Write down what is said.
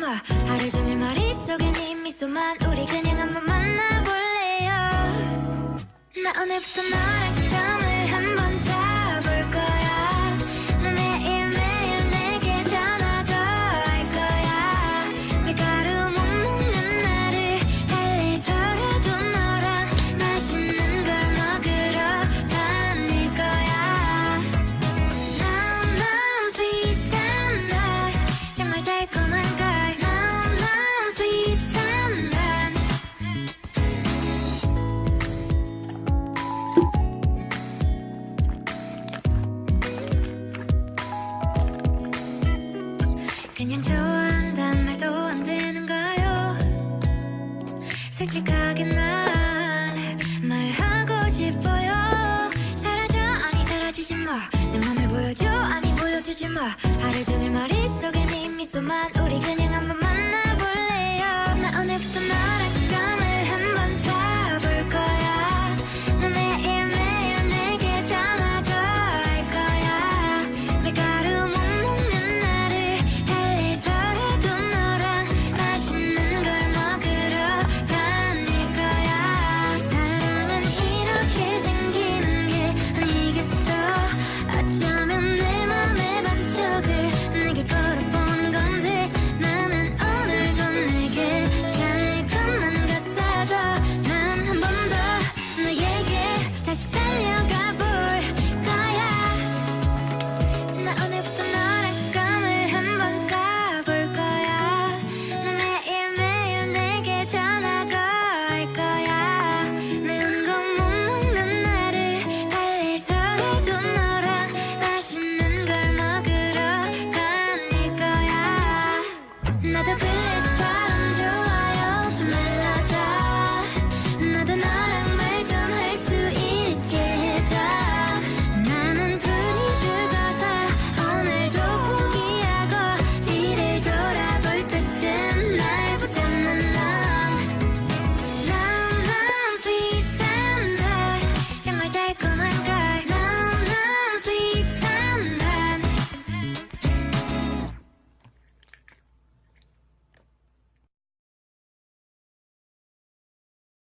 담아 하루 종일 머릿속에 네 미소만 우리 그냥 한번 만나볼래요 나 오늘부터 너랑 처음을 한번 잡을 거야 너 매일매일 내게 전화도 할 거야 밀가루 못 먹는 나를 달래서라도 너랑 맛있는 걸 먹으러 다닐 거야 너무 sweet한 날 정말 달콤한 걸 너무 sweet한 날 그냥 좋아한단 말도 안 되는가요 솔직한